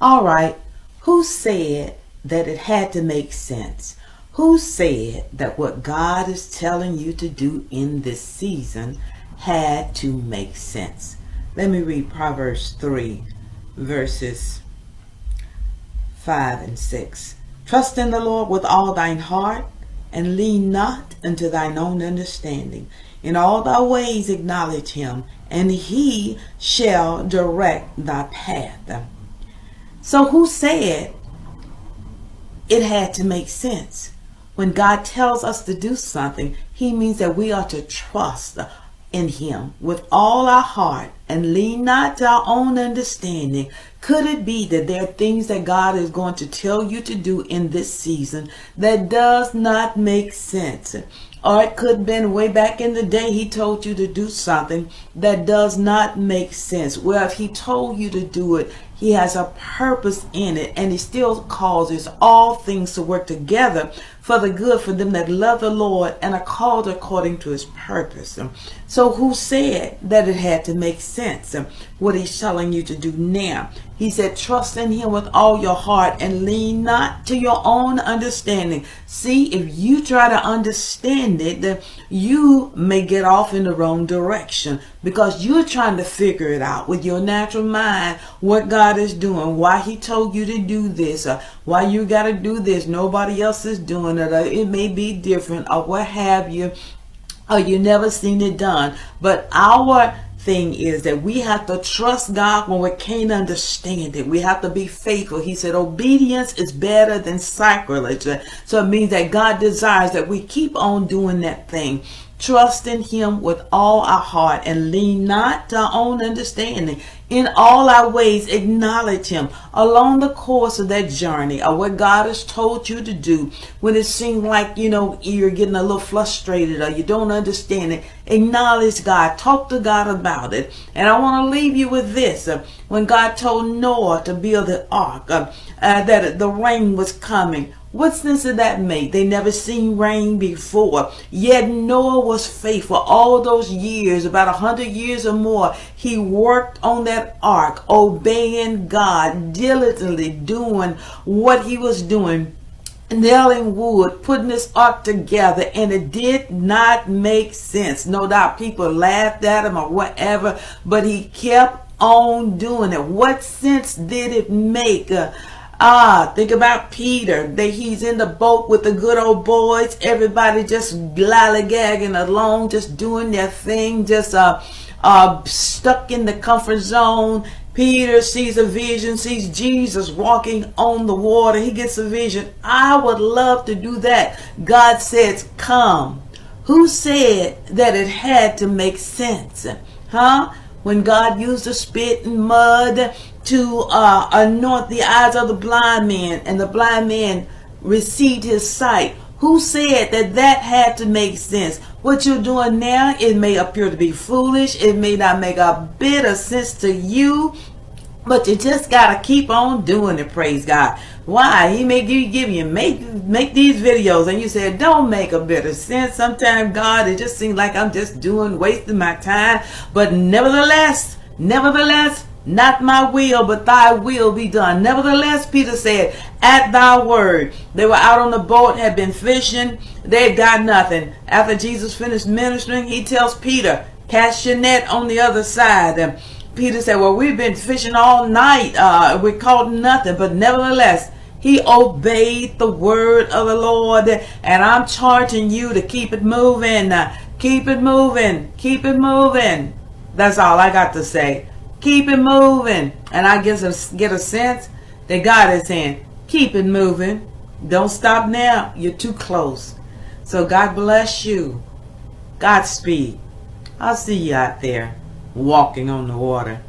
All right, who said that it had to make sense? Who said that what God is telling you to do in this season had to make sense? Let me read Proverbs 3, verses 5 and 6. Trust in the Lord with all thine heart, and lean not unto thine own understanding. In all thy ways acknowledge him, and he shall direct thy path. So who said it had to make sense? When God tells us to do something, he means that we are to trust in him with all our heart and lean not to our own understanding. Could it be that there are things that God is going to tell you to do in this season that does not make sense? Or it could have been way back in the day he told you to do something that does not make sense. Well, if he told you to do it, he has a purpose in it, and he still causes all things to work together for the good for them that love the Lord and are called according to his purpose. So who said that it had to make sense, what he's telling you to do now? He said, trust in him with all your heart and lean not to your own understanding. See, if you try to understand it, you may get off in the wrong direction because you're trying to figure it out with your natural mind, what God is doing, why he told you to do this, why you got to do this. Nobody else is doing it, or it may be different, or what have you, or you never seen it done. But our thing is that we have to trust God when we can't understand it. We have to be faithful. He said obedience is better than sacrilege. So it means that God desires that we keep on doing that thing. Trust in him with all our heart and lean not to our own understanding. In all our ways, acknowledge him along the course of that journey or what God has told you to do. When it seems like, you're getting a little frustrated or you don't understand it, acknowledge God. Talk to God about it. And I want to leave you with this. When God told Noah to build the ark, that the rain was coming, what sense did that make? They never seen rain before. Yet Noah was faithful all those years, about 100 years or more. He worked on that ark, obeying God, diligently doing what he was doing, nailing wood, putting this ark together, and it did not make sense. No doubt people laughed at him or whatever, but he kept on doing it. What sense did it make? Think about Peter. He's in the boat with the good old boys. Everybody just lollygagging along, just doing their thing, just stuck in the comfort zone. Peter sees a vision, sees Jesus walking on the water. He gets a vision. I would love to do that. God says, come. Who said that it had to make sense? When God used the spit and mud to anoint the eyes of the blind man, and the blind man received his sight. Who said that that had to make sense? What you're doing now, it may appear to be foolish. It may not make a bit of sense to you, but you just got to keep on doing it, praise God. Why? He may give you, make these videos, and you say, it don't make a bit of sense. Sometimes, God, it just seems like I'm just wasting my time. But nevertheless, not my will, but thy will be done. Nevertheless, Peter said, at thy word. They were out on the boat, had been fishing. They had got nothing. After Jesus finished ministering, he tells Peter, cast your net on the other side. And Peter said, well, we've been fishing all night. We caught nothing. But nevertheless, he obeyed the word of the Lord. And I'm charging you to keep it moving. Keep it moving. Keep it moving. That's all I got to say. Keep it moving. And I get a sense that God is saying, keep it moving. Don't stop now. You're too close. So God bless you. Godspeed. I'll see you out there walking on the water.